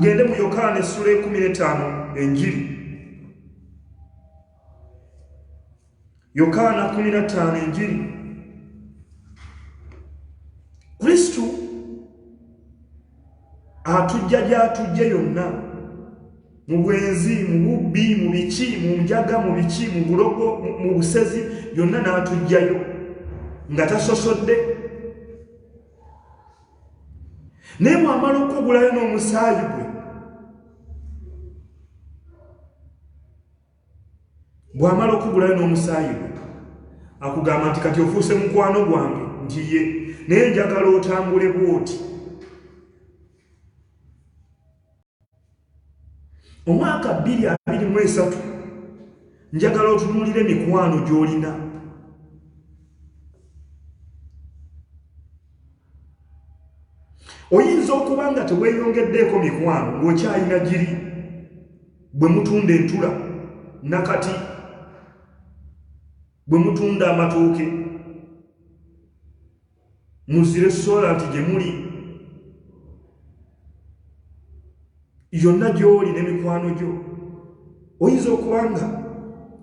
Gende mu Yokaana essula 15 enjiri. Yokaana 15 enjiri. Kristo atujja gy'atujja yonna, mu bwenzi, mu bubbi, mu biki, mu njaga, mu biki, mu bulogo, mu busezi, yonna n'atujjayo nga tasosodde. Naye bw'amala okugulayo n'omusaayi gwe, bw'amala okugulayo n'omusaayi gwe, akugamba nti kati ofuuse mukwano gwange, nti ye, naye njagala otambule bw'oti. Omwaka 2023 njagala otunuulire emikwano gy'olina. Oyinza okuba nga teweeyongeddeeko mikwano ng'okyalina giri, bwe mutunda entula nakati, bwe mutunda amatooke, muzire restaurant gye muli, yonna gy'oli n'emikwano gyo. Oyinza okuba nga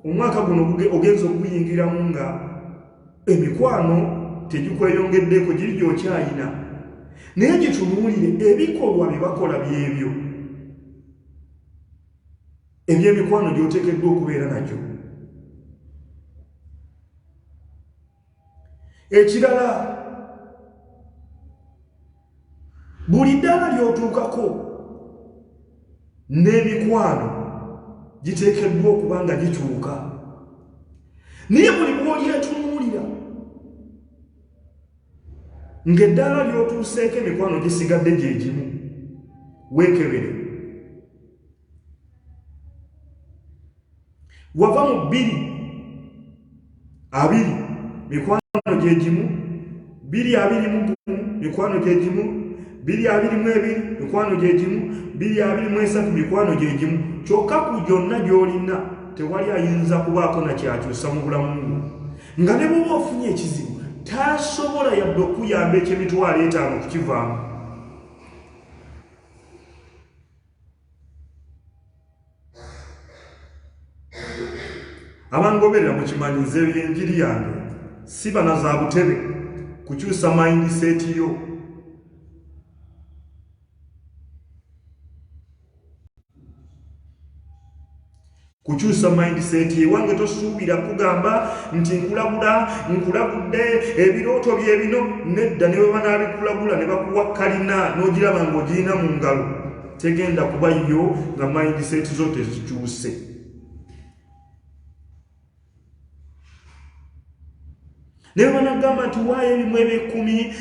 omwaka guno ogenza okuguyingiramu nga emikwano tegikweyongeddeeko, giri gy'okyalina. Naye gitunuulire ebikolwa bye bakola byebyo eby'emikwano gy'oteekeddwa okubeera nagyo. Ekirala, buli ddaala ly'otuukako n'emikwano giteekeddwa okuba nga gikyuka. Naye buli bw'olyetunuulira ng'eddaala ly'otuuseeko emikwano gisigadde gye gimu, weekebere. Wava mu 2-20 mikwano gye gimu, 2-21 mikwano gye gimu, 2-22 mikwano gye gimu, 2-23 mikwano gye gimu. Kyokka ku gyonna gy'olina tewali ayinza kubaako na kyakyusa mu bulamu bwo. Nga ne bw'oba ofunye ekizibu, tasobola yadde okuyamba eky'emitwalo 5 kukivaamu. Abangoberera mukimanyi nze enjiri yange siba na za butebe kukyusa mindset yo. Kukyusa mindset ye, wange tosuubira kugamba nti nkulabudde ebirooto bye bino, nedda ne bwe banaabikulagula ne bakuwa kalina n'ogiraba ng'ogirina mu ngalo, tegenda kuba yo nga mindset zo tezikyuse. Ne banagamba nti waayo ebimu eby'ekkumi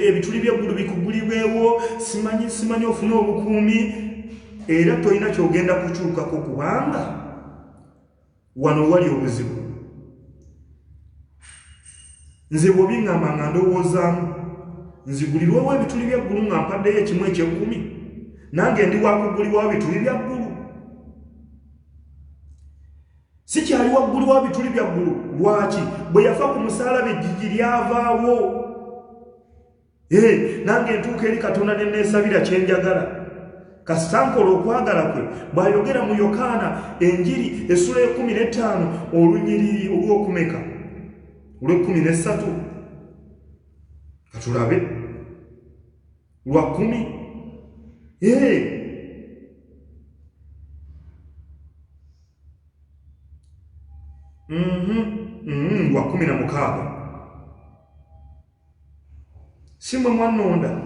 ebituli by'eggulu bikugulibwewo, simanyi ofune obukuumi, era tolina kyogenda kukyukako kubanga wano wali obuzibu. Nze bw'obiŋŋamba nga ndowoozaamu nzigulirwewo ebituli by'eggulu nga mpaddeyo ekimu eky'ekkumi, nange ndi wakugulibwawo bituli bya ggulu. Si kyali waggulu wa bituli bya ggulu. Lwaki? Bwe yafa ku musaalaba ejjiji lyavaawo. Nange ntuuka eri Katonda ne neesabira kye njagala. Kasankola okwagala kwe bw'ayogera mu Yokaana enjiri essula 15 olunyiriri olw'okumeka olw'13. Katulabe lwa 10. Lwa 16. Si mwe mwannonda,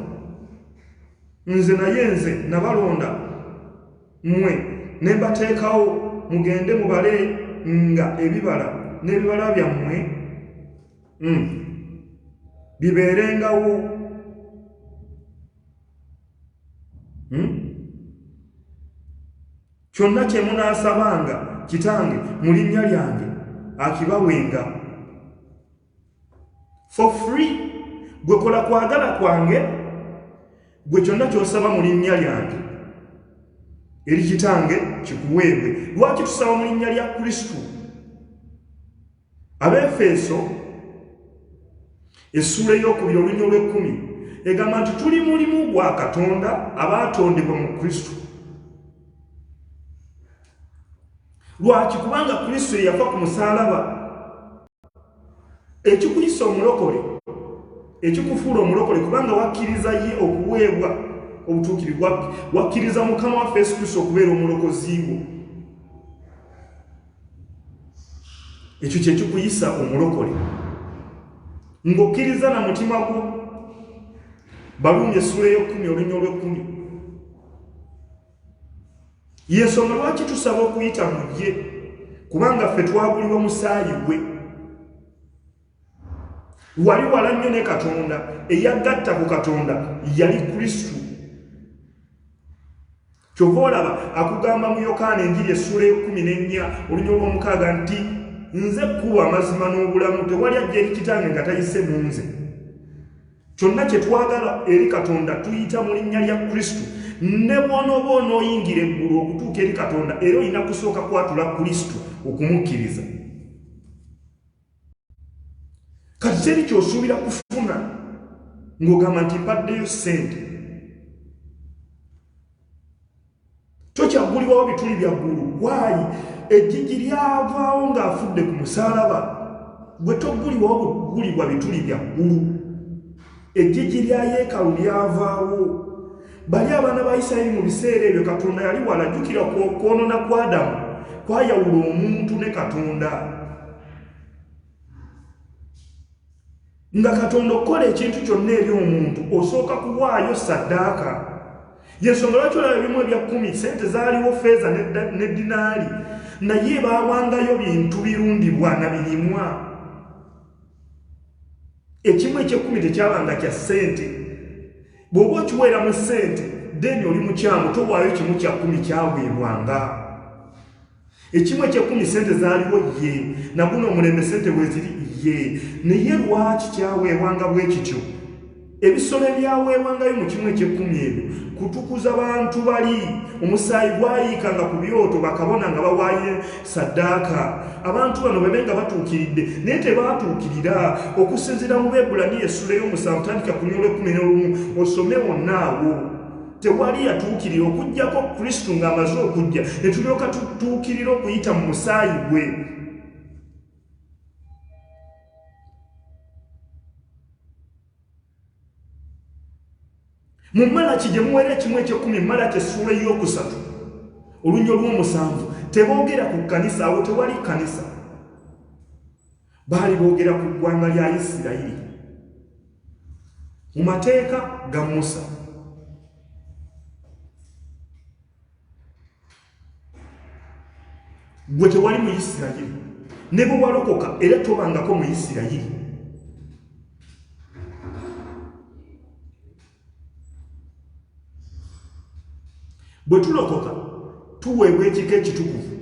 nze naye nze nabalonda mmwe ne mbateekawo mugende mubale nga ebibala n'ebibala byammwe bibeerengawo. Kyonna kye munaasabanga Kitange mu linnya lyange akibawenga for free. Gwe kola kwagala kwange, gwe kyonna ky'osaba mu linnya lyange eri Kitange kikuweebwe. Lwaki tusaba mu linnya lya Kristo? Abefeso essula ey'okubiri olunya olw'10 egamba nti tuli mulimu gwa Katonda abaatondebwa mu Kristo Lwaki? Kubanga Kristo yafa ku musalaba. Ekikuyisa omulokole, ekikufuula omulokole, kubanga wakkiriza ye okuweebwa obutuukirivu, wakkiriza Mukama waffe Yesu Kristo okubeera omulokozi wo. Ekyo kye kikuyisa omulokole, ng'okkiriza na mutima gwo. Baluumi essula ey'okumi olunya olw'ekkumi. Y'ensonga lwaki tusaba okuyita mu ye, kubanga ffe twagulibwa musaayi gwe. Wali wala nnyo ne Katonda, eyagatta ku Katonda yali Kristo. Kyova olaba akugamba mu Yokaana enjiri essula ey'okumi olunya olw'omukaaga nti nze kkubo, amazima n'obulamu, tewali ajja eri Kitange nga tayise mu nze. Kyonna kye twagala eri Katonda tuyita mu linnya lya Kristo. Ne bw'onooba onooyingira eggulu okutuuka eri Katonda, era olina kusooka kwatula Kristo okumukkiriza. Kati teri ky'osuubira kufuna ng'ogamba nti mpaddeyo ssente. Tokyagulibwawo bituli bya ggulu. Waayi ejjigi lyavaawo ng'afudde ku musalaba. Gwe togulibwawo bugulibwa bituli bya ggulu. Ejjigi lya yeekaalu lyavaawo. Bali abaana ba Isirayiri mu biseera ebyo Katonda yali walajjukira kwonoona kwa Adamu kwayawula omuntu ne Katonda. Nga Katonda okola ekintu kyonna eri omuntu osooka kuwaayo ssaddaaka. Y'ensonga lwaki olaba ebimu ebya 10 sente zaaliwo ffeeza ne dinaali, naye baawangayo bintu birundibwa na birimwa. Ekimu eky'ekkumi tekyabanga kya ssente. Bw'oba okiweeramu ssente deni oli mukyamu, towaayo kimu kya 10 kyaweebwanga. Ekimu eky'ekkumi ssente zaaliwo ye, na guno omulembe ssente bwe ziri ye. Naye lwaki kyaweebwanga bwe kityo? Ebisolo ebyaweebwangayo mu kimu eky'ekkumi ebyo kutukuza bantu bali. Omusaayi gwayiikanga ku byoto, bakabona nga bawaaye ssaddaaka. Abantu bano bebe nga batuukiridde naye tebaatuukirira. Okusinziira mu Bebbulaniya essula ey'omusanvu tandika ku lunya olw'ekumi osome wonna awo. Tewali yatuukirira okuggyako Kristo ng'amaze okujja ne tulyoka tutuukirira okuyita mu musaayi gwe. Mu Malaki gye muweera ekimu eky'ekkumi, Malaki essula ey'okusatu olunya olw'omusanvu, teboogera ku kkanisa. Awo tewali kkanisa, baali boogera ku ggwanga lya Isirayiri mu mateeka ga Musa. Gwe tewali mu Isirayiri, ne bwe walokoka era tobangako mu Isirayiri. Bwe tulokoka tuweebwa ekika ekitukuvu.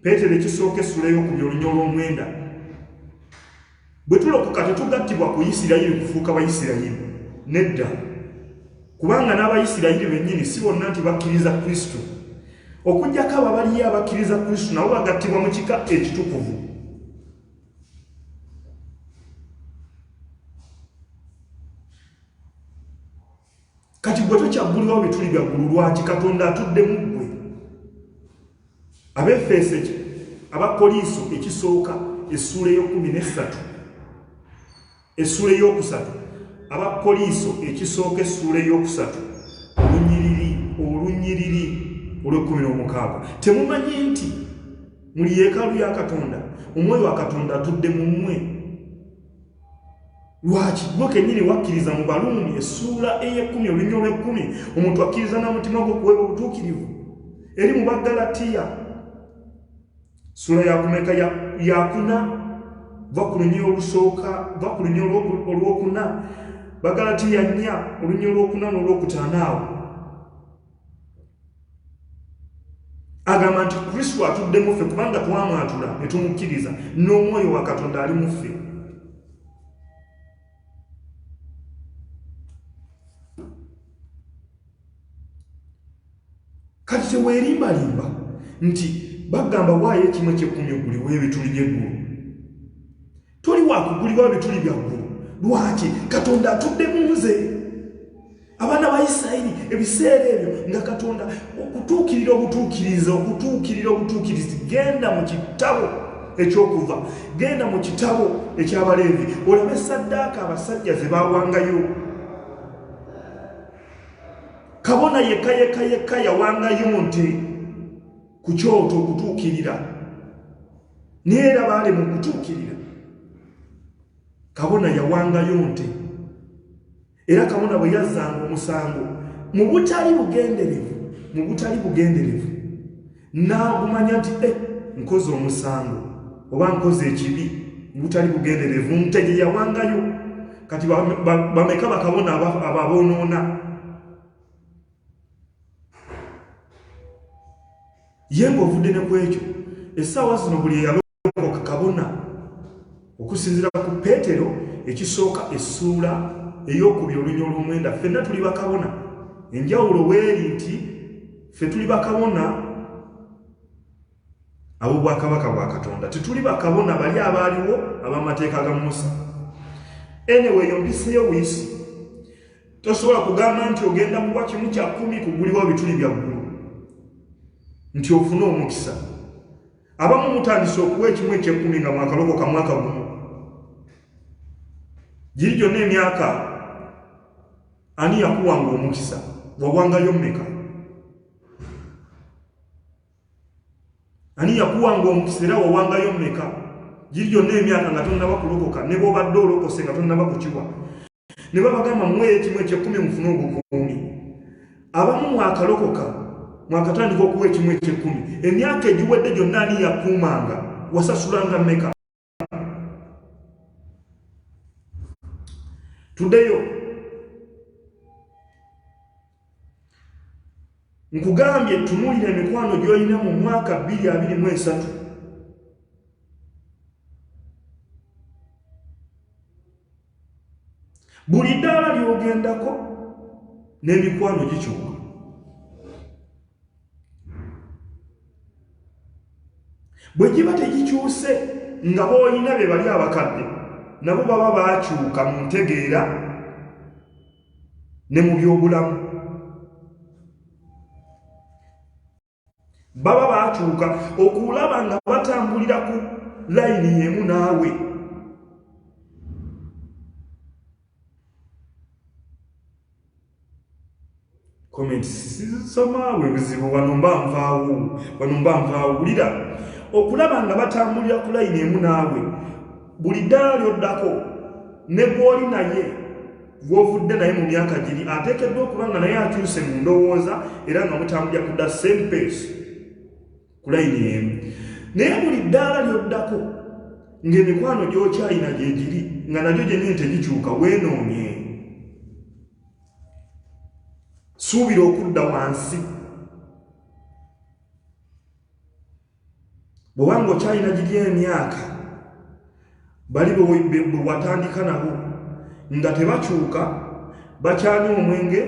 Peetero ekisooka essula ey'okubiri olunya olw'omwenda. Bwe tulokoka tetugattibwa ku Isirayiri kufuuka Bayisirayiri, nedda. Kubanga n'Abayisirayiri bennyini si bonna nti bakkiriza Kristo. Okuggyako abo abaliyo abakkiriza Kristo nabo bagattibwa mu kika ekitukuvu. Kati gwe tokyaggulibwawo bituli bya ggulu. Lwaki? Katonda atudde mu ggwe. Abefeso Abakoliiso ekisooka essula ey'okumi-n'essatu, essula ey'okusatu. Abakoliiso ekisooka essula ey'okusatu olunyiriri olw'ekumi-n'omukaaga. Temumanyi nti muli yeekaalu ya Katonda, omwoyo wa Katonda atudde mu mmwe? Lwaki? Gwe kennyini wakkiriza mu Baluumi essula ey'ekkumi olunya olw'ekkumi, omuntu akkiriza n'omutima gwe okuweebwa obutuukirivu. Eri mu Bagalatiya ssula yakumeka yakuna va ku lunya olusooka, va ku lunya olwokuna. Bagalatiya 4 olunya olwokuna n'olwokutaano awo agamba nti Kristo atudde mu ffe kubanga twamwatula ne tumukkiriza, n'omwoyo wa Katonda ali mu ffe. Kati teweerimbalimba nti bagamba waayo ekimu eky'ekkumi oguliwo ebituli by'eggulu. Toli wakugulibwa bituli bya ggulu. Lwaki? Katonda atudde mu nze. Abaana ba Isirayiri ebiseera ebyo nga Katonda okutuukirira obutuukirizi genda mu kitabo ekyokuva, genda mu kitabo eky'Abaleevi olabe ssaddaaka abasajja ze baawangayo. Kabona yekka yawangayo nte ku kyoto okutuukirira, naye era baali mu kutuukirira. Kabona yawangayo nte, era kabona bwe yazzanga omusango mu butali bugenderevu n'agumanya nti nkoze omusango oba nkoze ekibi mu butali bugenderevu, nte gye yawangayo. Kati bameka bakabona ababonoona? Ye ng'ovudde ne ku ekyo, essaawa zino buli eyalokoka kabona, okusinziira ku Peetero ekisooka essuula ey'okubiri olunya olw'omwenda, ffenna tuli bakabona. Enjawulo weeri nti ffe tuli bakabona ab'obwakabaka bwa Katonda, tetuli bakabona bali abaaliwo ab'amateeka ga Musa. Anyway, ombiseyo buyisi. Tosobola kugamba nti ogenda kuwa 1/10 kugulibwa bituli bya ggulu nti ofune omukisa. Abamu mutandise okuwa 1/10 nga mwakalokoka mwaka gumu. Giri gyonna emyaka ani yakuwanga omukisa? Wawangayo mmeka? Ani yakuwanga omukisa era wawangayo mmeka? Giri gyonna emyaka nga tonnaba kulokoka, ne bw'obadde olokose nga tonnaba kukiwa. Ne babagamba muwe 1/10 mufune obukuumi. Abamu mwakalokoka mwakatandika okuwa 1/10. Emyaka egiwedde gyonna ani yakuumanga? Wasasulanga mmeka? Tuddeyo. Nkugambye tunuulira emikwano gy'olina mu mwaka 2023. Buli ddaala ly'ogendako n'emikwano gikyuka. Bwe giba tegikyuse nga b'olina be bali abakadde, nabo baba baakyuka mu ntegeera ne mu by'obulamu. Baba baakyuka okulaba nga batambulira ku layini y'emu naawe. Comment sisomaawe bizibu wano mba nvaawo wulira. Okulaba nga batambulira ku layini emu naawe, buli ddaala ly'oddako ne gw'oli naye gw'ovudde naye mu myaka giri ateekeddwa okuba nga naye akyuse mu ndowooza era nga mutambulira ku the same pace ku layini emu. Naye buli ddaala ly'oddako ng'emikwano gy'okyalina gye giri nga nagyo gyennyini tegikyuka, weenoonye. Suubira okudda wansi. Bw'obanga okyalina giri emyaka bali bwe watandika nabo nga tebakyuka, bakyanywa omwenge,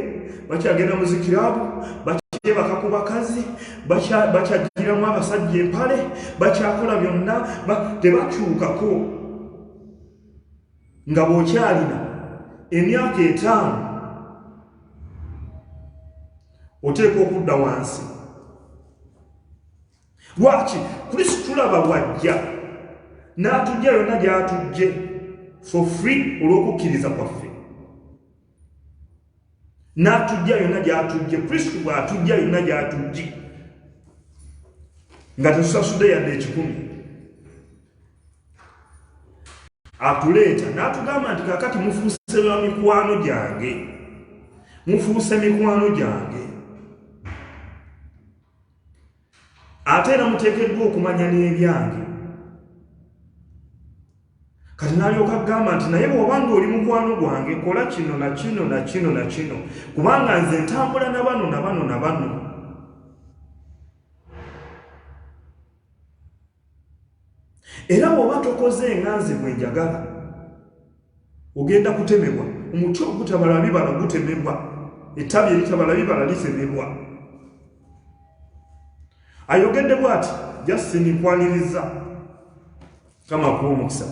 bakyagenda mu zikiraabu, bakyebaka ku bakazi, bakyagiramu abasajja empale, bakyakola byonna, tebakyukako, nga bw'okyalina emyaka 5 oteekwa okudda wansi. Lwaki? Kristo tulaba bw'ajja n'atujja yonna gy'atujje for free olw'okukkiriza kwaffe. N'atujja yonna gy'atujje. Kristo bw'atujja yonna gy'atujje nga tetusasudde yadde 10. Atuleeta n'atugamba nti kaakati mufuuse ba mikwano gyange, mufuuse mikwano gyange. Ate era muteekeddwa okumanya n'ebyange. Kati n'alyoka agamba nti naye bw'obanga oli mukwano gwange kola kino na kino na kino na kino, kubanga nze ntambula na bano na bano na bano. Era bw'oba tokoze nga nze bwe njagala ogenda kutemebwa. Omuti ogutabala bibala gutemebwa, ettabi eritabala bibala litemebwa. Ayogedde bw'ati just nikwaniriza kama kuwa omukisa.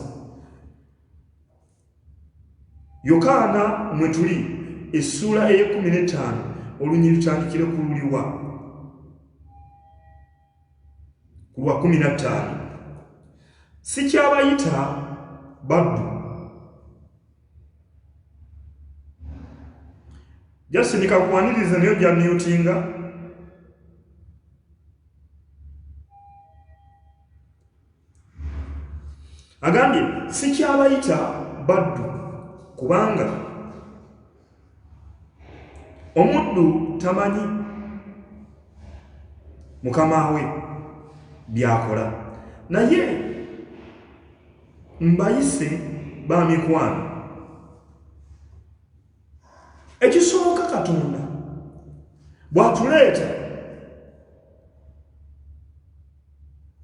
Yokaana mwe tuli essula eye-15 olunyiri lutandikire ku luliwa ku lwa 15 sikyabayita baddu jasindika kwaniriza nayo gyamyutinga agambye sikyabayita baddu kubanga omuddu tamanyi mukama we byakola naye mbayise ba mikwano ekisooka Katonda bw'atuleeta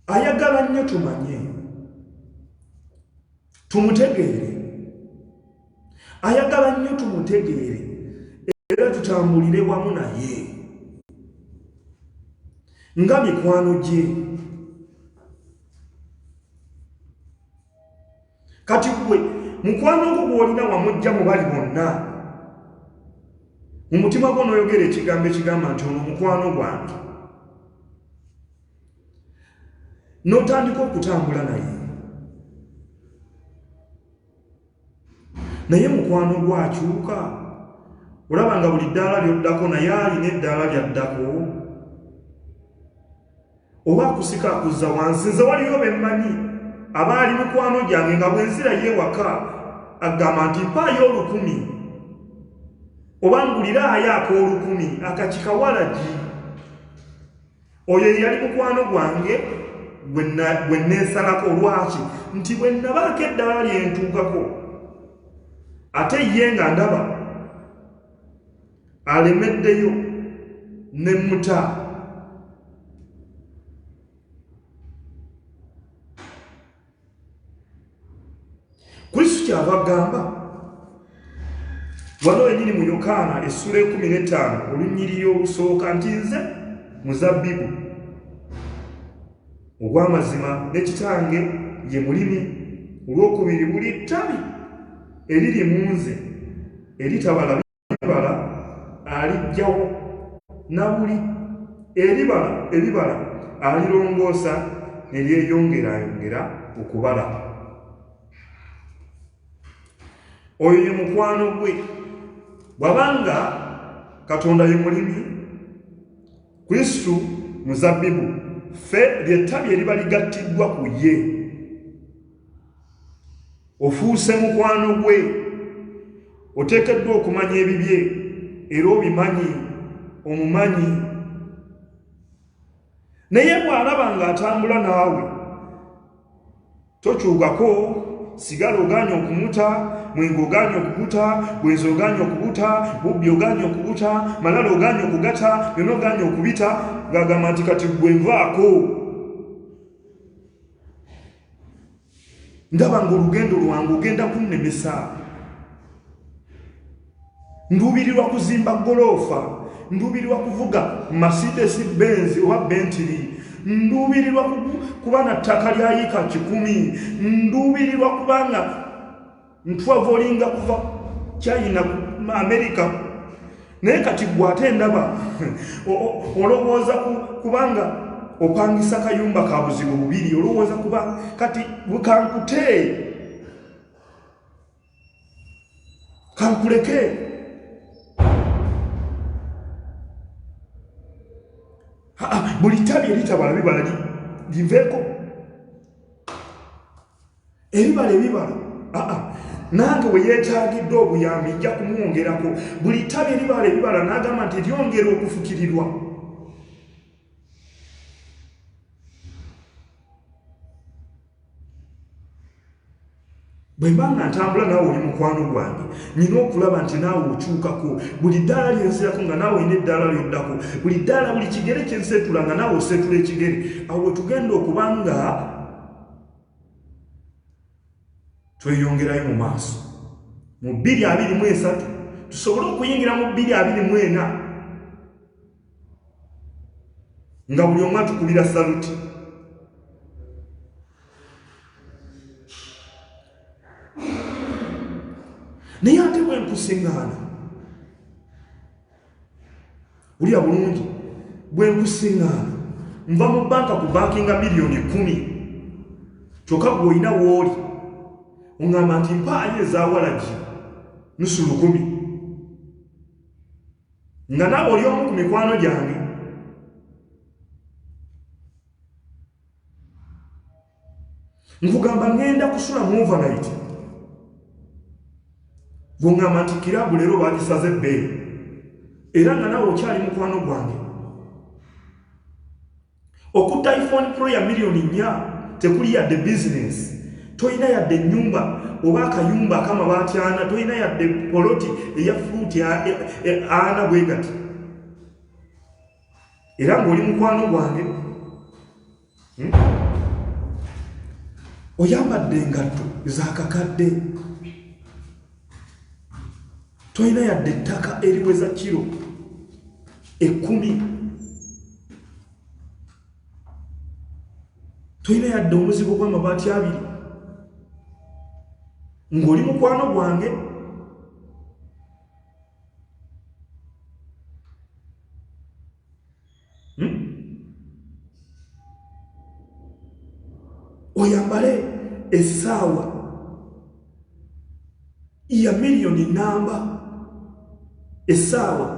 ayagala nnyo tumanye tumutegeere ayagala nnyo tumutegeere era tutambulire wamu naye nga mikwano gye kati gwe mukwano gwo gw'olina wamujja mu bali bonna mu mutima gwo n'oyogera ekigambo ekigamba nti ono mukwano gwange n'otandika okutambula naye mukwano gwakyuka olaba nga buli ddaala lyoddako naye alina eddaala lyaddako oba akusika akuzza wansi nze waliyo bemmanyi abaali mukwano gyange nga bwenzira yeewaka agamba nti mpaayo 10,000 oba nguliraayo ak'olukumi akakikawalagi oyo yali mukwano gwange bwe neesalako lwaki nti bwe nabaako eddaala lyentuukako ate ye nga ndaba alemeddeyo ne muta Kristo kyava gamba wano enyini mu Yokaana essula 15 olunyiriri olusooka nti nze muzabbibu ogw'amazima ne kitange ye mulimi olwokubiri buli ttabi eriri mu nze eritabala bibala alijjawo na buli eribala ebibala alirongoosa ne lyeyongera okubala oyo ye mukwano gwe bw'abanga Katonda ye mulimi Kristo muzabbibu ffe ly'ettabi eriba ligattiddwa ku ye ofuuse mukwano gwe oteekeddwa okumanya ebibye era obimanyi omumanyi naye bw'alaba ng'atambula naawe tokyugako sigala ogaanye okumuta mwenge ogaanye okuguta bwenzi ogaanye okuguta bubbi ogaanye okuguta malala ogaanye okugata byonna ogaanye okubita ng'agamba nti kati gwe nvaako ndaba ng'olugendo lwange ogenda kunnemesa nduubirirwa kuzimba goloofa nduubirirwa kuvuga Mercedes Benz oba Bentley nduubirirwa kuba na ttaka lya yika 10 nduubirirwa kubanga ntwavolinga kuva China America naye kati gwate ndaba olowooza kubanga opangisa kayumba ka buzibu bubiri olowooza kuba kati bukankute kankuleke buli ttabi eritabala bibala liveeko ebibala nange we yeetaagidde obuyambi nja kumwongerako buli ttabi ebibala n'agamba nti lyongera okufukirirwa bwe mba nga ntambula naawe oli mukwano gwange nina okulaba nti naawe okyukako buli ddaala lyensirako nga naawe olina eddaala lyoddako buli ddaala buli kigere kyenseetula nga naawe oseetula ekigere awo we tugenda okuba nga tweyongerayo mu maaso mu 2023 tusobole okuyingira mu 2024 nga buli omu atukubira saluti naye ate bwe nkusiŋŋaana Ulia bulungi bwe nkusiŋŋaana nva mu banka ku bankinga miliyoni 10 kyokka gw'olina w'oli oŋŋamba nti mpaayo ezawalagi nusu 10 nga naawe oli omu ku mikwano gyange. Nkugamba ngenda kusula mu overnight gw'oŋŋamba nti kiraabu leero baagisaze ebbeeyi era nga naawe okyali mukwano gwange. Okutta iPhone Pro ya miliyoni 4 tekuli yadde bizinesi, toyina yadde ennyumba oba akayumba akamabaati 4, toyina yadde poloti eya fruiti ana bwe gati era ng'oli mukwano gwange. Oyambadde engatto zakakadde, toyina yadde ettaka eriweza kilo 10, toyina yadde omuzigo gw'amabaati 2 ng'oli mukwano gwange. Oyambale essaawa ya miliyoni namba, essaawa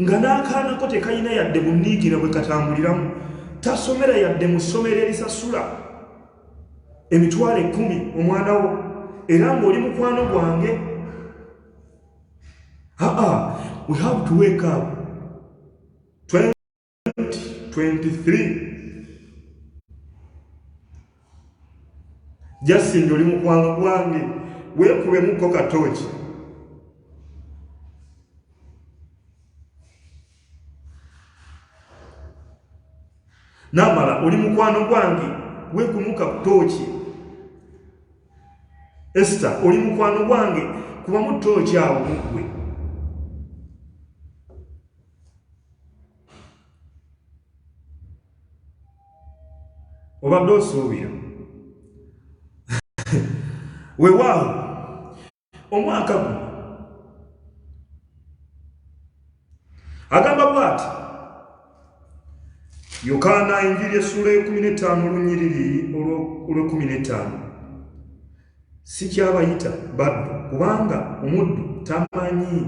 nga n'akaanako tekayina yadde bunniigira bwe katambuliramu, tasomera yadde mu ssomero erisasula emitwalo 10 omwana wo era ng'oli mukwano gwange. We have to wake up. 2023 Justin oli mukwano gwange, weekubemuko katooki. Namala oli mukwano gwange, weekumuka kutooki. Esther oli mukwano gwange, kuba mu tooki awo mugwe. Obadde osuubira weewaawo omwaka guno agamba bw'ati Yokaana Enjiri essula 15 olunyiriri olw'15 sikyabayita baddu kubanga omuddu tamanyi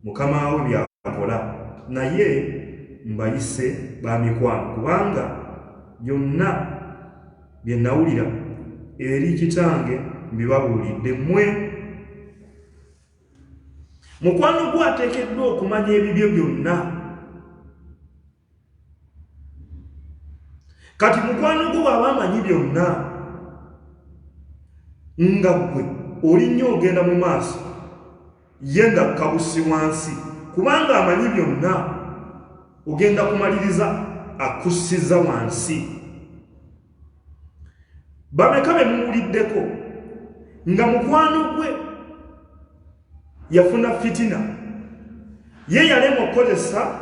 mukama we byakola, naye mbayise ba mikwano kubanga byonna bye nawulira eri kitange mbibabuulidde mmwe. Mukwano gwo ateekeddwa okumanya ebibyo byonna. Kati mukwano gwo bw'aba amanyi byonna nga gwe oli nnyo ogenda mu maaso ye nga kabusi wansi kubanga amanyi byonna, ogenda kumaliriza akussiza wansi. Bameka be muwuliddeko nga mukwano gwe yafuna fitina, ye yalema okukozesa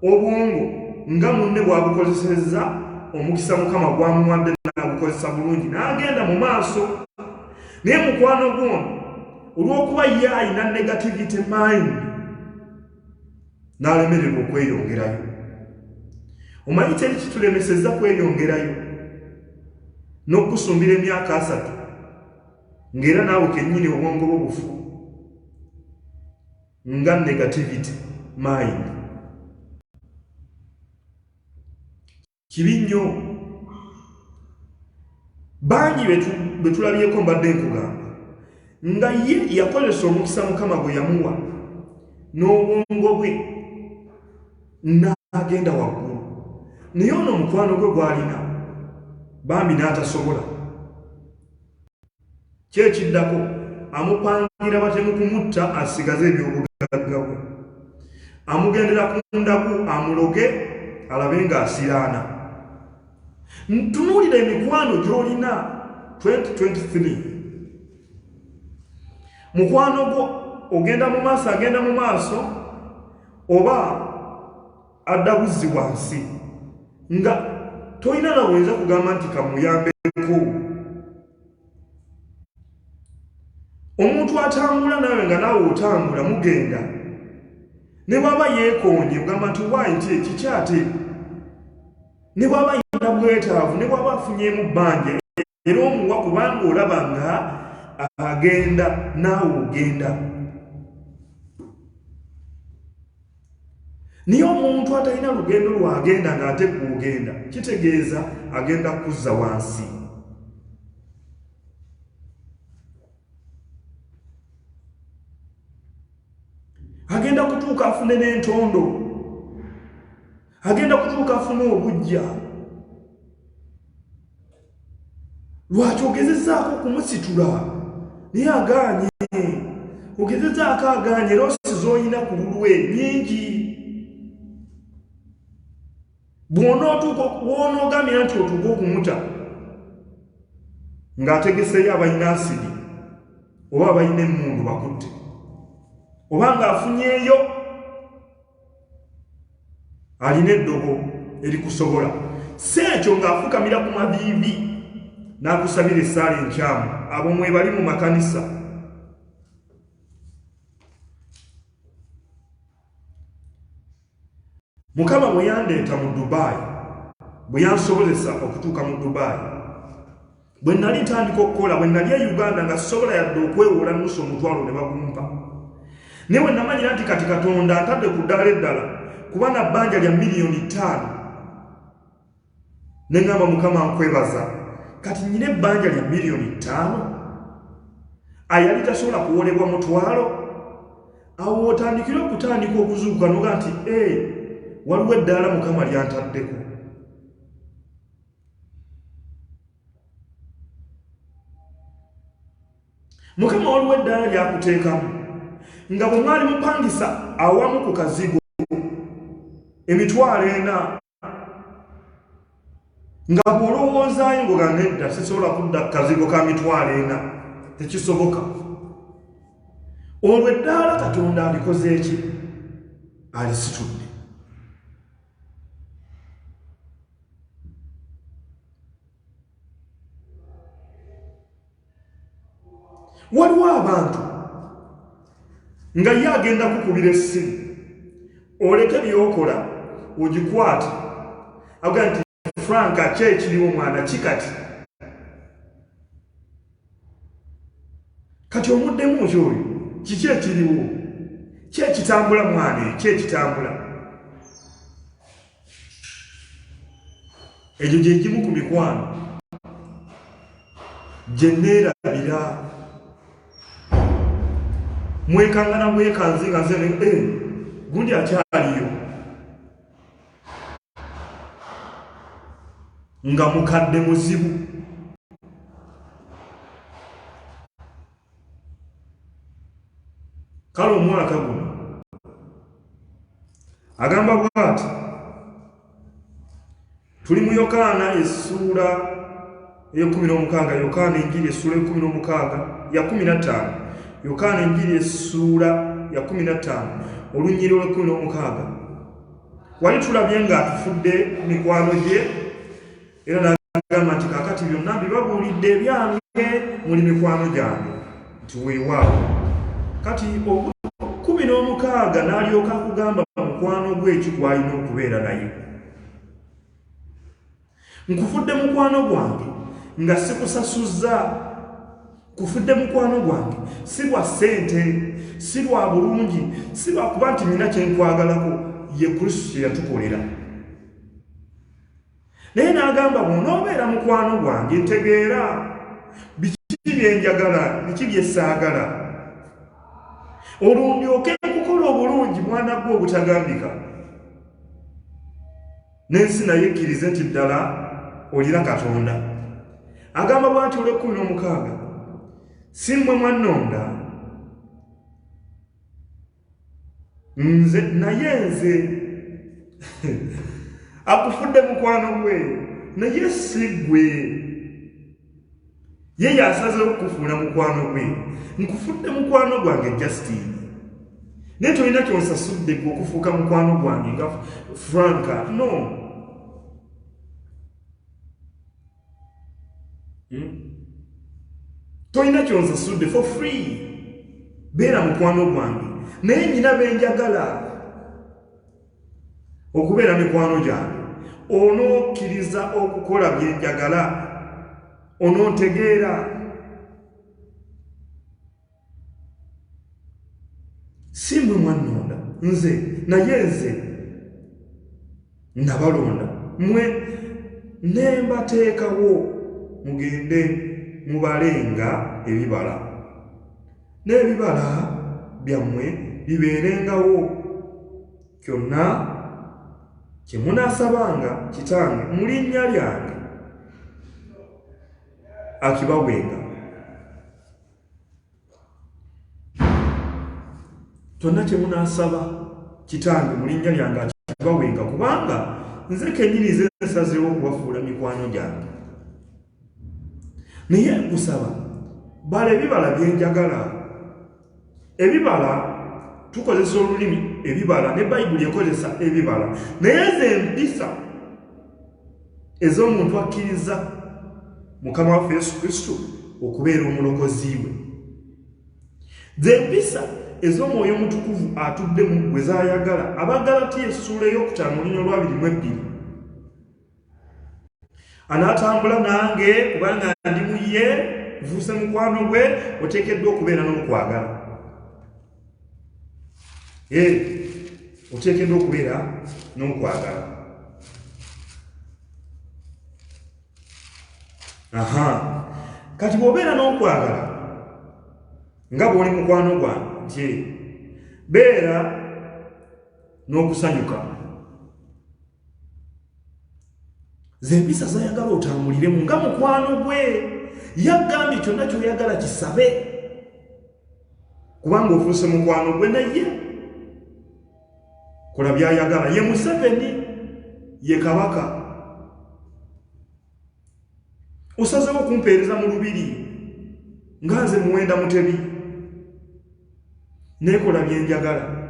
obwongo nga munne bw'abukozesezza omukisa Mukama gwamuwadde n'abukozesa bulungi n'agenda mu maaso. Naye mukwano gw'ono olw'okuba ye alina negativity mind n'alemererwa okweyongerayo. Omanyi teri kitulemesezza kweyongerayo n'okusumbira emyaka 3 ng'era naawe kennyini obwongo bwo bufu nga negativity mind. Kibi nnyo. Bangi betulabyeko mbadde nkugamba nga ye yakozesa omukisa Mukama gwe yamuwa n'obwongo bwe n'agenda waggulu, naye ono omukwano gwe gw'alina bambi n'atasobola. Kyekiddako amupangira batemu kumutta asigaze ebyobugagga bwe, amugendera ku ndaku amuloge alabe ng'asiraana. Ntunuulira emikwano gy'olina 2023. Mukwano gwo ogenda mu maaso oba adda buzzi wansi nga toyina naweza kugamba nti kamuyambeko. Omuntu atambula nawe nga naawe otambula mugenda ne bwaba yeekonye ugamba nti waayi nti ekikyate ne bwaba yina bwetaavu ne bwaba afunyeemu bbanja era omuwa kubanga olaba nga agenda naawe ogenda. Niyo omuntu atalina lugendo lwagenda ng'ate gw'ogenda kitegeeza agenda kuzza wansi. Agenda kutuuka afune n'entondo, agenda kutuuka afune obujja. Lwaki ogezezzaako okumusitula naye agaanye? Ogezezzaako agaanye era osiza oyina ku lulwe nnyingi. Bw'onoogamira nti otuuka okumuta ng'ategeseyo abalina asidi oba abalina emmundu bakutte oba ng'afunyeeyo alina eddogo erikusobola si ekyo ng'afukamira ku maviivi n'akusabira essaala enkyamu. Abo mwe bali mu makanisa. Mukama bwe yandeeta mu Dubai, bwe yansobozesa okutuuka mu Dubai, bwe nali ntandika okukola, bwe nali e Uganda nga sobola yadde okwewola nusu omutwalo ne bagumpa, naye bwe namanyira nti kati Katonda antadde ku ddaala eddala kuba na bbanja lya miliyoni 5, ne ngamba Mukama nkwebaza, kati nyina ebbanja lya miliyoni 5 ayali tasobola kuwolebwa mutwalo. Awo otandikira okutandika okuzuukuka noga nti waliwo eddaala Mukama lyantaddeko. Mukama waliwo eddaala lyakuteekamu nga bwe mwali mupangisa awamu ku kazigo emitwalo 4 nga bw'olowoozaayo ngoga nedda sisobola kudda ku kazigo ka mitwalo 4, tekisoboka. Olwo eddaala Katonda alikoze eki? Alisitudde. Waliwo abantu nga ye agenda kukubira essimu, oleke byokola ogikwate avuga nti Franka ki ekiriwo mwana kikati kati omuddemu kyoyo kiki ekiriwo ki ekitambula mwana ki ekitambula. Egyo gye gimu ku mikwano gye neerabira. Mwekangana mwekanze nga nze gundi akyaliyo nga mukadde muzibu. Kale omwaka guno agamba bw'ati, tuli mu Yokaana essuula eya16, Yokaana enjiri essuula eya16 ya 15, Yokaana enjiri essuula ya 15 olunnyiriro lwa 16. Wali tulabye ng'atufudde mikwano gye era n'agamba nti kaakati byonna bibabuulidde ebyange muli mikwano gyange nti weewaawo. Kati 16 n'alyoka akugamba mukwano gwe eki gw'alina okubeera naye. Nkufudde mukwano gwange nga sikusasuzza, kufudde mukwano gwange si lwa ssente, si lwa bulungi, si lwa kuba nti nina kyenkwagalako, ye Kristo kye yatukolera. Naye n'agamba bw'onoobeera mukwano gwange ntegeera biki byenjagala, biki byessaagala, olwo ndyoke kukola obulungi mwana gwe obutagambika, n'ensi naye ekkirize nti ddala olina Katonda. Agamba bw'ati olw'e16, si mmwe mwannonda, nze naye nze. Akufudde mukwano gwe naye si gwe, ye yasazeewo okukufuula mukwano gwe. Nkufudde mukwano gwange Justin, naye tolina kyonsasudde gwe okufuuka mukwano gwange nga Franka, no. Tolina kyonsasudde for free. Beera mukwano gwange naye nyina benjagala. okubeera mikwano gyange onookkiriza okukola bye njagala onontegeera si mmwe mwannonda nze naye nze nabalonda mmwe ne mbateekawo mugende mubalenga ebibala n'ebibala byammwe bibeerengawo kyonna kye munaasabanga kitange mu linnya lyange akibawenga kyonna kye munaasaba kitange mu linnya lyange akibawenga kubanga nze kennyini ze nsazeewo okubafuula mikwano gyange naye nkusaba bala ebibala bye njagala ebibala tukozesa olulimi ebibala ne bayibuli ekozesa ebibala naye ze empisa ez'omuntu akkiriza mukama waffe yesu kristo okubeera omulokozi we ze empisa ez'omwoyo omutukuvu atudde mu gwe zaayagala Abagalatiya essuula ey'okutaano olunya olwa 22 anaatambula nange kubanga ndi mu ye nfuuse mukwano gwe oteekeddwa okubeera n'okwagala oteekeddwa okubeera n'okwagala kati bw'obeera n'okwagala nga bw'oli mukwano gwange beera n'okusanyuka ze empisa zayagala otambuliremu nga mukwano gwe yagambye kyonna ky'oyagala kisabe kubanga ofuuse mukwano gwe naye kola byayagala ye Museveni ye kabaka osazeewo okumpeereza mu lubiri nga nze Muwenda Mutebi neekola bye njagala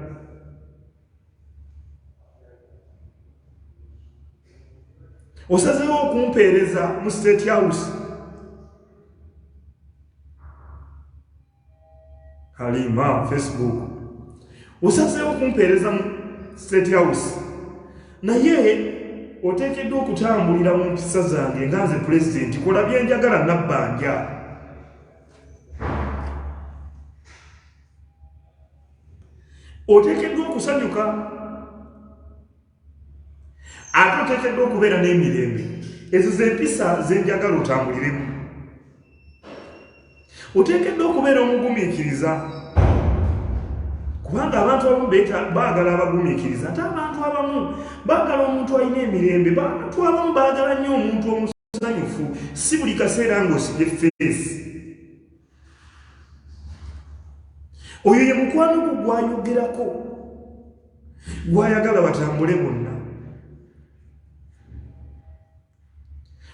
osazeewo okumpeereza mu State House Halima Facebook osazeewo okumpeereza mu State House naye oteekeddwa okutambulira mu mpisa zange nga nze pulezidenti kola bye njagala nabbanja oteekeddwa okusanyuka ate oteekeddwa okubeera n'emirembe ezo ze mpisa ze njagala otambuliremu oteekeddwa okubeera omugumiikiriza kubanga abantu abamu baagala abagumiikiriza ate abantu abamu baagala omuntu alina emirembe abantu abamu baagala nnyo omuntu omusanyufu si buli kaseera ng'osibye feesi oyo ye mukwano gwo gwayogerako gwayagala batambule bonna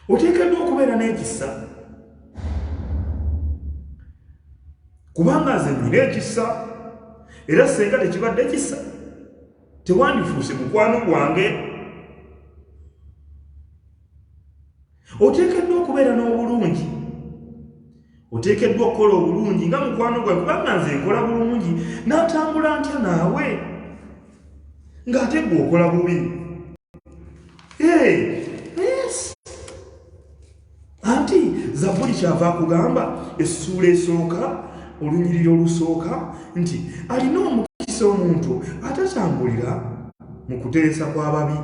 oteekeddwa okubeera n'ekisa kubanga nze nnina ekisa era senga tekibadde kisa tewandifuuse mukwano gwange oteekeddwa okubeera n'obulungi oteekeddwa okukola obulungi nga mukwano gwange kubanga nze nkola bulungi n'atambula ntya naawe ng'ate gwe okola bubi anti Zabbuli kyava akugamba essuula esooka olunyiriri olusooka nti alina omukisa omuntu atatambulira mu kuteesa kw'ababi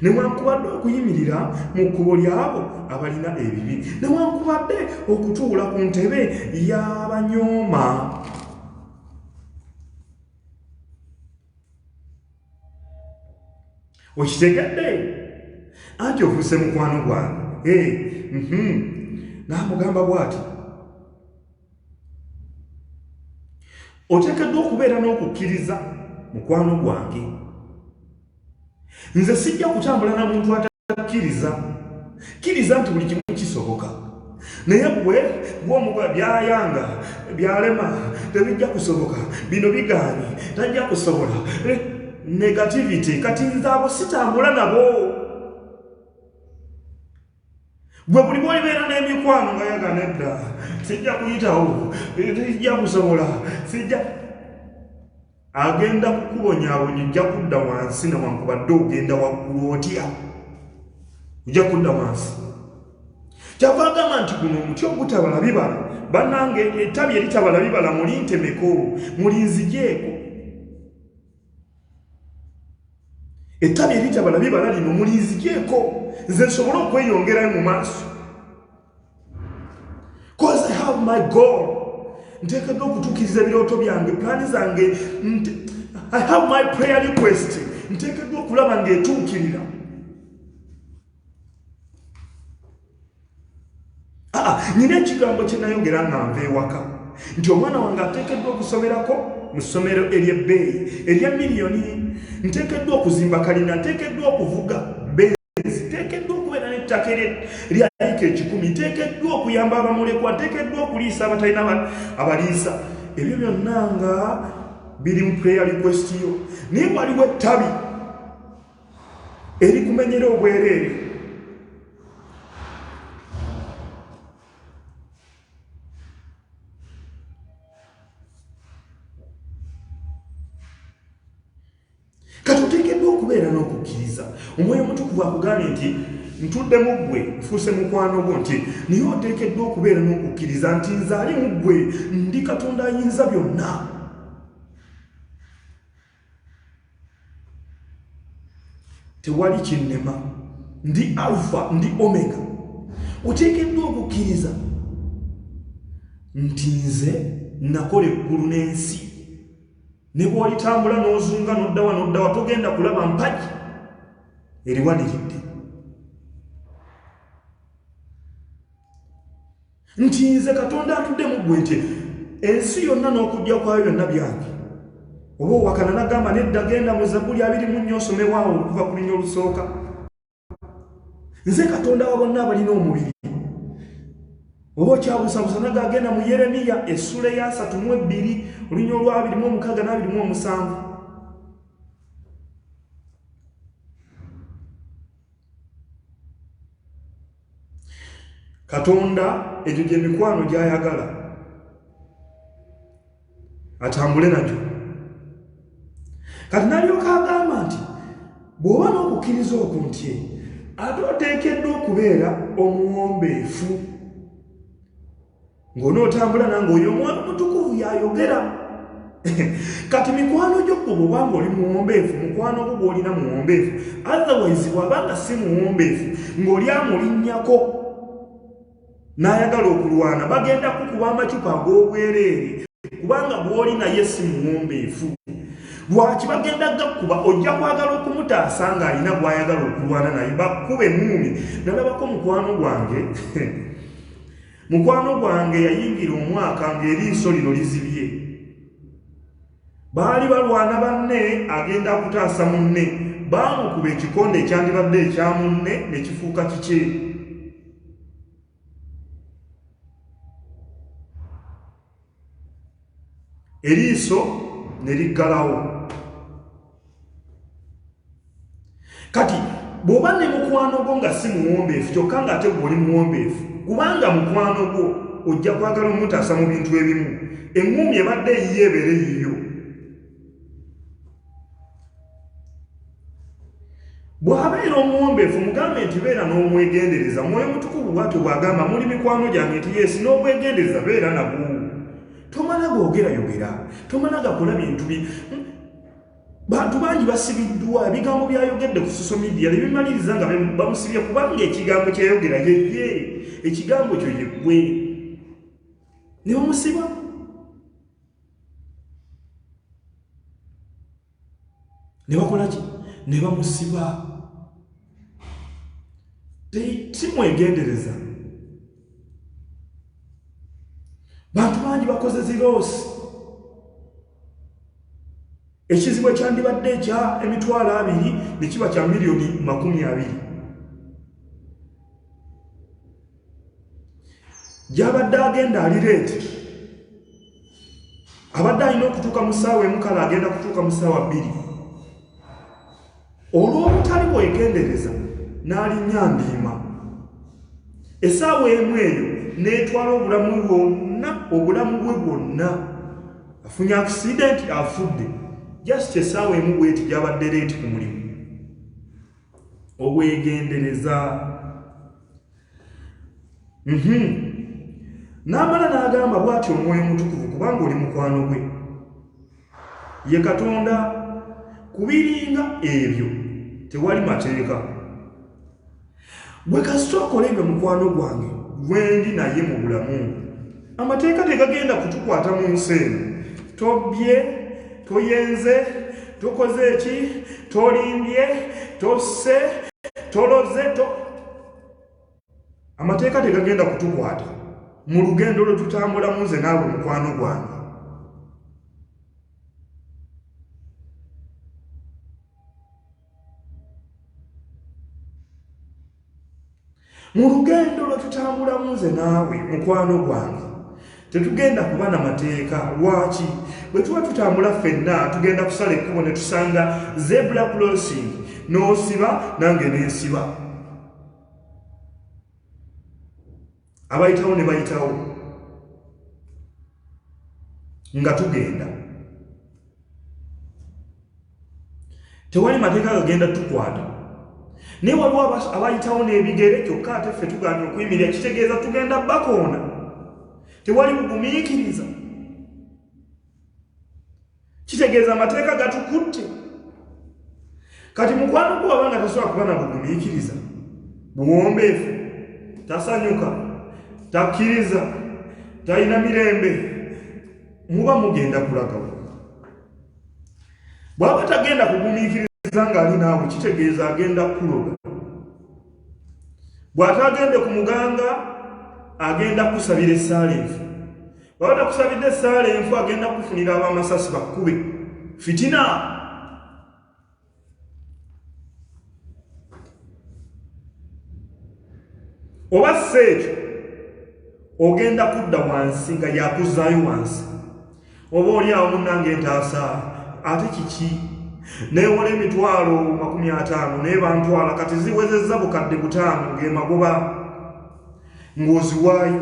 newankubadde okuyimirira mu kkubo lyabo abalina ebibi newankubadde okutuula ku ntebe y'abanyooma okitegedde anti ofuuse mukwano gwange n'amugamba bw'ati oteekeddwa okubeera n'okukkiriza mukwano gwange nze sijja kutambula na muntu atakkiriza kkiriza nti buli kimu kisoboka naye gwe gw'omugoya byayanga byalema tebijja kusoboka bino bigaanye tajja kusobola negativity kati nze abo sitambula nabo gwe buli bw'olibeera n'emikwano nga yagana edda sijja kuyitawo sijja kusobola sijja agenda kukubonyaabonya ojja kudda wansi newankubadde ogenda waggulu otya ojja kudda wansi. Kyava agamba nti guno omuti ogutabala bibala bannange ettabi eritabala bibala mulintemeko mulinzigyeko. Ettabi eritabala bibala lino mulinzigyeko nze nsobole okweyongerayo mu maaso. Cause I have my goal. Nteekeddwa okutuukiriza ebirooto byange pulaani zange. I have my prayer request. Nteekeddwa okulaba ng'etuukirira. Nina ekigambo kye nayogera nga nva ewaka nti omwana wange ateekeddwa okusomerako mu ssomero ery'ebbeeyi erya miliyoni. Nteekeddwa okuzimba kalina, nteekeddwa okuvuga benzi, nteekeddwa okubeera n'ettaka lya eka 10, nteekeddwa okuyamba abamulekwa, nteekeddwa okuliisa abatalina abaliisa. Ebyo byonna nga biri mu prayer request yo. Naye waliwo ettabi erikumenyera obwereere. Katuteekeddwa okubeera n'okukkiriza. Omwoyo Omutukuvu akugambye nti ntudde mu ggwe nfuuse mukwano gwo, nti niye oteekeddwa okubeera n'okukkiriza nti nze ali mu ggwe ndi Katonda ayinza byonna. Tewali kinnema, ndi Alpha ndi Omega. Oteekeddwa okukkiriza nti nze nakola eggulu n'ensi. Ne bw'olitambula n'ozunga n'oddawa n'oddawa togenda kulaba mpagi eriwaniridde. Nti nze Katonda atudde mu ggwe nti ensi yonna n'okujja kwayo byonna byange. Oba owakana n'agamba nedda genda mu Zabbuli 24 osomebwawo okuva ku linnya olusooka. Nze Katonda wa bonna abalina omubiri. Oba okyabuusabuusa n'agagenda mu Yeremiya essula ya 32 olunya olwa 26 na 27. Katonda egyo gye mikwano gy'ayagala atambule nagyo. Kati n'alyoka agamba nti bw'oba n'okukkiriza okuntye ate oteekeddwa okubeera omuwombeefu. Ng'onootambula nange oyo Omwana Omutukuvu y'ayogera. Kati mikwano gyo bw'obanga oli muwombeefu, mukwano gwo gw'olina muwombeefu. Otherwise bw'abanga si muwombeefu ng'oli amulinnyako n'ayagala okulwana, bagenda kukuba amacupa ag'obwereere kubanga bw'oli naye si muwombeefu. Lwaki bagenda gakuba? Ojja kwagala okumutaasa ng'alina bw'ayagala okulwana naye bakkube muumi. Nalabako mukwano gwange mukwano gwange yayingira omwaka ng'eriiso lino lizibye. Baali balwana banne agenda kutaasa munne, baamukuba ekikonde ekyandibadde ekya munne ne kifuuka kikye. Eriiso ne liggalawo. Kati bw'oba ne mukwano gwo nga si muwombeefu kyokka ng'ate gw'oli muwombeefu, kubanga mukwano gwo ojja kwagala omutaasa mu bintu ebimu. Eŋŋumi ebadde eyiye ebeere yiyo. Bw'abeera omuwombeefu mugambe nti beera n'omwegendereza. Mwoyo Mutukuvu bw'atyo bw'agamba muli mikwano gyange nti yeesi n'obwegendereza beera nabwo. Tomala googerayogera, tomala gakola bintu bantu bangi basibiddwa ebigambo byayogedde ku social media ne bimaliriza nga bamusibye kubanga ekigambo kyayogera ye ekigambo kyo ye gwe ne bamusiba. Ne bakola ki? Ne bamusiba. Timwegendereza. Bantu bangi bakoze ziroosi. Ekizibu ekyandibadde ekya emitwalo 2 ne kiba kya miliyoni 20. Gy'abadde agenda alireete abadde alina okutuuka mu ssaawa emu kale agenda kutuuka mu ssaawa 2. Olw'obutali bwegendereza n'alinnya ndiima. Essaawa emu eyo n'etwala obulamu bwe bwonna. Afunye accident afudde. just essaawa emu bweti gyabadde leeti ku mulimu obwegendereza. N'amala n'agamba bw'ati Omwoyo Mutukuvu, kubanga oli mukwano gwe, ye Katonda, kubiringa ebyo tewali mateeka. Bwe kasita okola ebyo mukwano gwange gwendi naye mu bulamu, amateeka tegagenda kutukwata mu nsi eno. Tobbye, toyenze, tokoze eki, tolimbye, tosse, toloze, amateeka tegagenda kutukwata mu lugendo lwe tutambulamu nze naawe mukwano gwange. Mu lugendo lwe tutambulamu nze naawe mukwano gwange tetugenda kuba na mateeka. Lwaki? Bwe tuba tutambula ffenna tugenda kusala ekkubo ne tusanga zebra crossing, n'osiba nange n'ensiba, abayitawo ne bayitawo nga tugenda. Tewali mateeka gagenda tukwata. Naye waliwo abayitawo n'ebigere, kyokka ate ffe tugambye okuyimirira, kitegeeza tugenda bakoona. Tewali bugumiikiriza, kitegeeza amateeka gatukutte. Kati mukwano gwo abanga tasobola kuba na bugumiikiriza, buwombeefu, tasanyuka, takkiriza, talina mirembe, muba mugenda kulagawo. Bw'aba tagenda kugumiikiriza ng'ali naawe, kitegeeza agenda kuloga. Bw'atagende ku muganga agenda kusabira essaala enfu. Bw'aba takusabidde essaala enfu agenda kufunira ab'amasasi bakkube. Fitina. Oba sseekyo ogenda kudda wansi nga yakuzaayo wansi. Oba oli awo munnange ntaasa, ate kiki? Neewola emitwalo 50 naye bantwala kati ziwezezza bukadde 5 ng'emagoba ng'oziwaayo.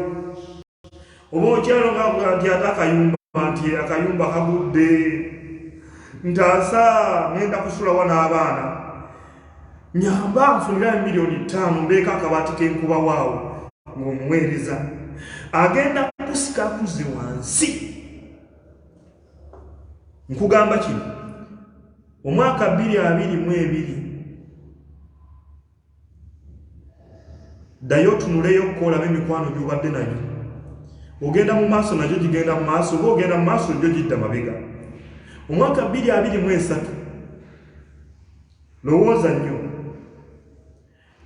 Oba okyalo ng'avuga nti ate akayumba, nti akayumba kagudde, ntaasa ngenda kusulawo n'abaana, nyamba nfunira $5,000,000 mbeeko akabaati k'enkuba waawo ng'omuweereza. Agenda kusika kuze wansi. Nkugamba kino, omwaka 2022 ddayo tunuleyo okolamu emikwano gy'obadde nayo. Ogenda mu maaso nagyo gigenda mu maaso, oba ogenda mu maaso gyo gidda mabega. Omwaka 2023 lowooza nnyo,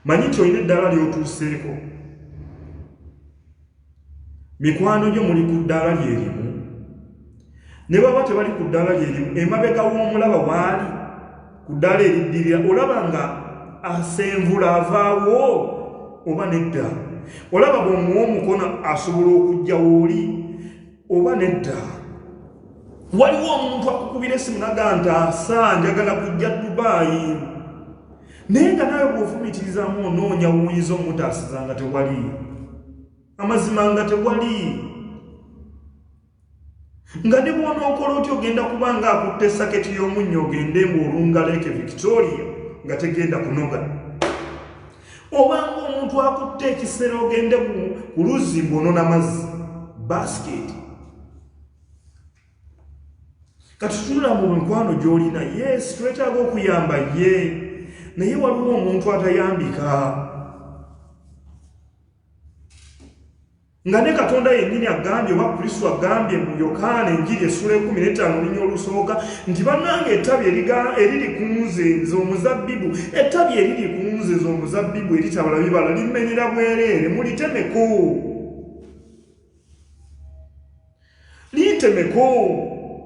manyi nti olina eddaala ly'otuuseeko. Mikwano gyo muli ku ddaala lyerimu. Ne baba tebali ku ddaala lyerimu, emabega w'omulaba waali ku ddaala eriddirira, olaba nga asenvula avaawo oba nedda. Olaba bw'omuwa omukono asobola okujja w'oli oba nedda. Waliwo omuntu akukubira essimu n'agamba nti asa njagala kujja Dubai, naye nga nawe bw'ofumitirizamu onoonya w'oyinza omutaasiza nga tewali, amazima nga tewali. Nga ne bw'onookola otyo ogenda kuba nga akutte saketi y'omunnyo ogende ng'olunga Lake Victoria nga tegenda kunoga. Obanga omuntu akutte ekisero ogende ku luzzi ng'onona mazzi, basket. Kati tunula mu mikwano gy'olina, yes, twetaaga okuyamba ye, naye waliwo omuntu atayambika. Nga ne Katonda yennyini agambye, oba Kristo agambye mu Yokaana Enjiri essula 15 linnya olusooka nti bannange ettabi eriri ku nze z'omuzabbibu, ettabi eriri ku nze z'omuzabbibu eritabala bibala limenyera bwereere, mulitemeko. Lintemeko,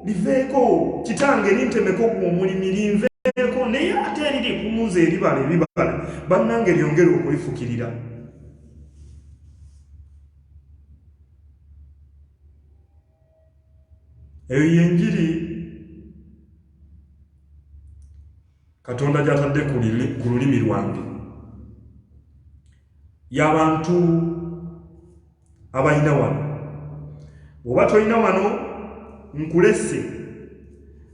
liveeko, kitange lintemeko gw'omulimi linveeko, naye ate eriri ku nze eribala ebibala bannange lyongere okulifukirira. Eyo y'enjiri Katonda gy'atadde ku lulimi lwange, y'abantu abalina wano. Bw'oba tolina wano nkulesse,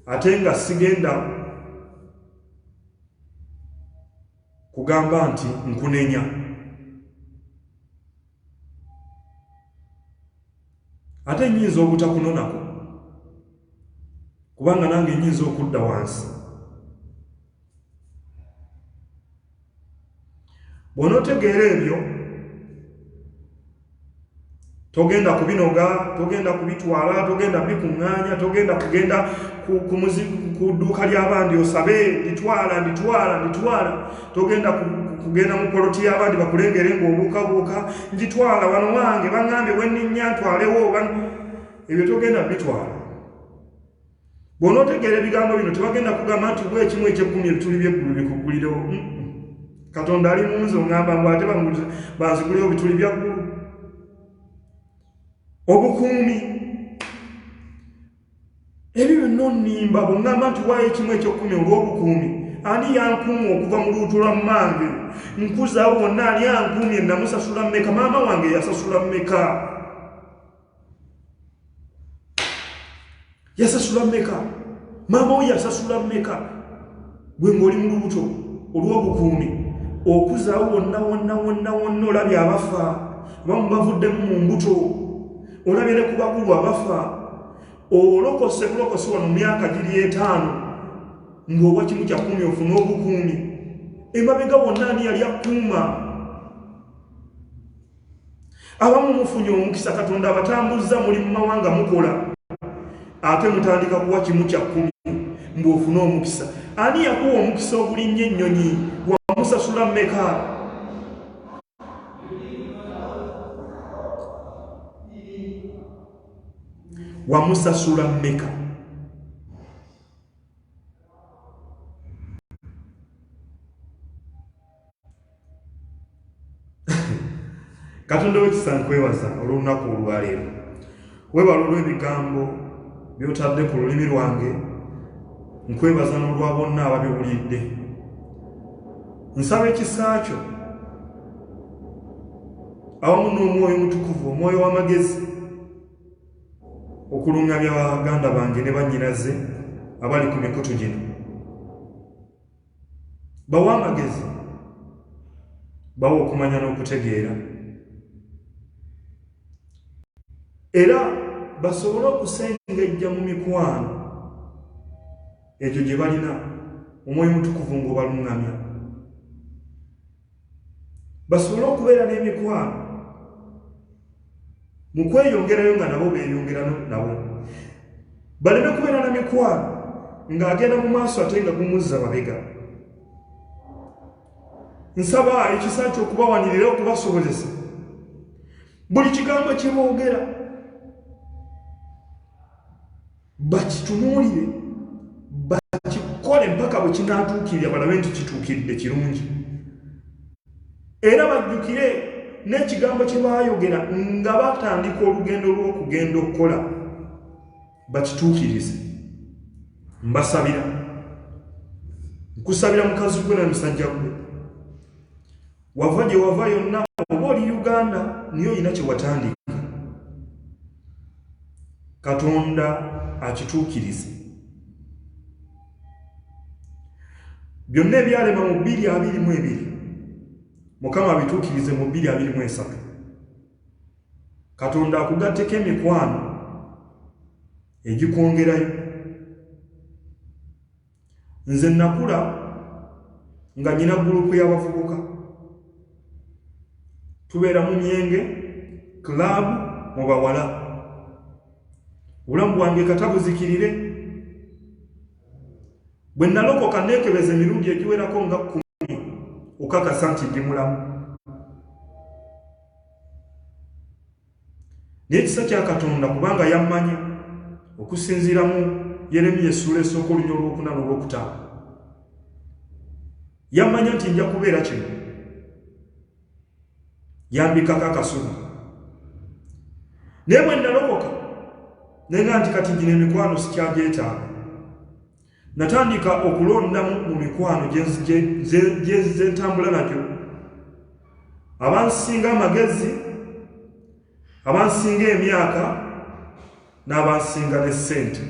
ate nga sigenda kugamba nti nkunenya. Ate nyinza obutakunonako kubanga nange nyinza okudda wansi. Bw'onootegeera ebyo togenda kubinoga, togenda kubitwala, togenda bikuŋŋaanya, togenda kugenda ku dduuka ly'abandi osabe nditwala, togenda kugenda mu poloti y'abandi bakulengere ng'obuukabuuka, njitwala wano wange baŋŋambye wenninnya ntwalewo. Ebyo togenda bitwala. Bw'onootegeera ebigambo bino tebagenda kugamba nti bwe ekimu eky'ekkumi ebituli by'eggulu bikugulirewo. Katonda ali mu nze oŋŋamba mbu ate banzigulewo bituli bya ggulu. Obukuumi ebyo byonna onnimba bw'oŋŋamba nti waayo ekimu eky'ekkumi olw'obukuumi. Ani yankuuma okuva mu lubuto lwa mmange? Nkuzaawo wonna ani yankuumye namusasula mmeka? Maama wange yasasula mmeka? Yasasula mmeka? Maama we yasasula mmeka? Gwe ng'oli mu lubuto olw'obukuumi. Okuzaawo wonna olabye abafa abamu bavuddemu mu mbuto, olabye ne ku bakulu abafa, olokose bulokose wano mu myaka giri 5 ng'owa kimu kya 10 ofune obukuumi. Emabega wonna ani yali akuuma? Abamu mufunye omukisa, Katonda abatambuzza muli mu mawanga mukola, ate mutandika kuwa kimu kya 10 ng'ofune omukisa. Ani yakuwa omukisa ogulinnya ennyonyi? Wamusasula mmeka? Wamusasula mmeka? Katonda w'ekisa nkwebaza olw'olunaku olwaleero. Weebala olw'ebigambo by'otadde ku lulimi lwange. Nkwebaza n'olwa bonna ababiwulidde. Nsaba ekisa kyo awamu n'omwoyo mutukuvu, omwoyo w'amagezi, okuluŋŋamya baganda bange ne bannyinaze abali ku mikutu gino. Bawa amagezi, bawa okumanya n'okutegeera, era basobole okusengejja mu mikwano egyo gye balina, omwoyo mutukuvu ng'obaluŋŋamya. Basobole okubeera n'emikwano mu kweyongerayo nga nabo beeyongera nabo. Baleme kubeera na mikwano ng'agenda mu maaso ate nga gumuzza mabega. Nsaba ekisa ky'okubawanirira, okubasobozesa buli kigambo kye boogera bakitunuulire, bakikole mpaka bwe kinaatuukirira, balabe nti kituukiridde kirungi. Era bajjukire n'ekigambo kye baayogera nga batandika olugendo lw'okugenda okukola, bakituukirize. Mbasabira, nkusabira mukazi gwe na musajja gwe, wava gye wava yonna, oba oli Uganda niyo olina kye watandika, Katonda akituukirize. Byonna ebyalema mu 2022 Mukama abituukirize mu 2023. Katonda akugatteko emikwano egikwongerayo. Nze nakula nga nyina gurupu y'abavubuka, tubeera mu myenge club mu bawala. Obulamu bwange katabuzikirire. Bwe nalokoka neekebeza emirundi egiwerako nga 10 okakasa nti ndi mulamu. Naye ekisa kya Katonda kubanga yammanya, okusinziira mu Yeremiya essula esooka olunya olw'okuna n'olw'okutaano, yammanya nti nja kubeera kino, yambikako akasubi. Naye bwe nalokoka nenga nti kati gino emikwano sikyagyetaaga, natandika okulondamu mu mikwano gye ntambula nagyo, abansinga amagezi, abansinga emyaka, n'abansinga n'essente.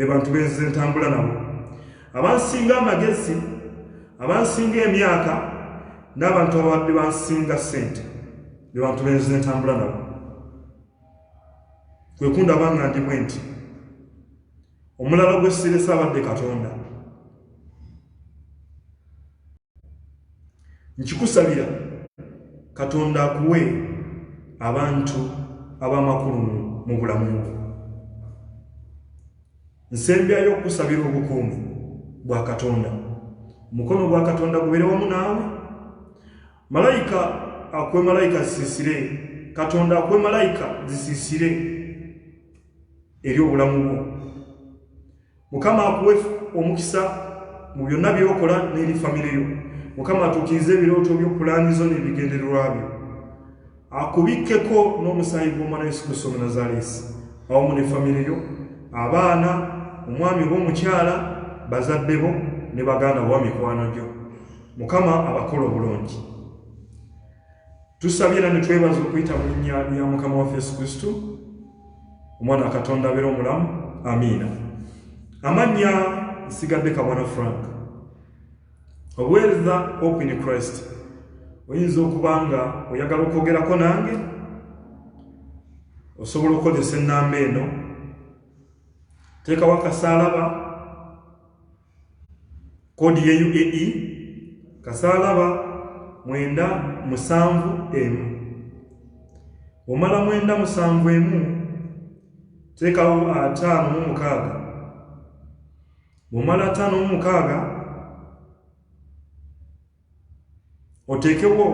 be bantu benze ntambula nabo abansinga amagezi abansinga emyaka n'abantu abadde bansinga ssente be bantu benze ntambula nabo kwekunda banga ndi bwenti omulala gw'esiresa abadde Katonda nkikusabira Katonda akuwe abantu abamakulu mu bulamu bwo nsembyayo okusabira obukuumi bwa Katonda mukono gwa Katonda gubere wamu naawe malayika akwe malayika zisisire Katonda akwe malayika zisisire eri obulamu bwo Mukama akuwe omukisa mu byonna by'okola n'eri famire yo Mukama atukize ebirooto by'okulaanizo n'ebigendererwa byo akubikkeko n'omusaayi gw'omwana Yesu Kristo Omunnazaaleesi awamu ne famire yo abaana omwami b'omukyala bazadde bo ne baganda bo mikwano gyo Mukama abakola obulungi tusabye era ne twebaza okuyita mu linnya lya Mukama waffe Yesu Kristo omwana Katonda abeera omulamu amiina amannya nsigadde Kabwana Frank obuweereza Hope in Christ oyinza okuba nga oyagala okwogerako nange osobola okukozesa ennamba eno teekawo akasaalaba koodi ye UAE kasaalaba 971 omala 971 teekawo 56 omala 56 otekewo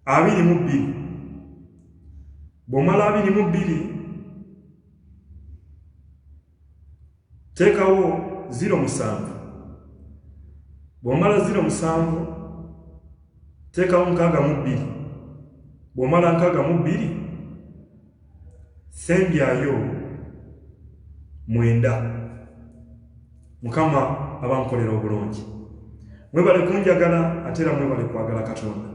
22 bomala 22 teekawo 07 bomala 07 teekawo 62 bomala 62 sembyayo 9 Mukama abankolera obulungi mwebale kunjagala ate era mwebale kwagala Katonda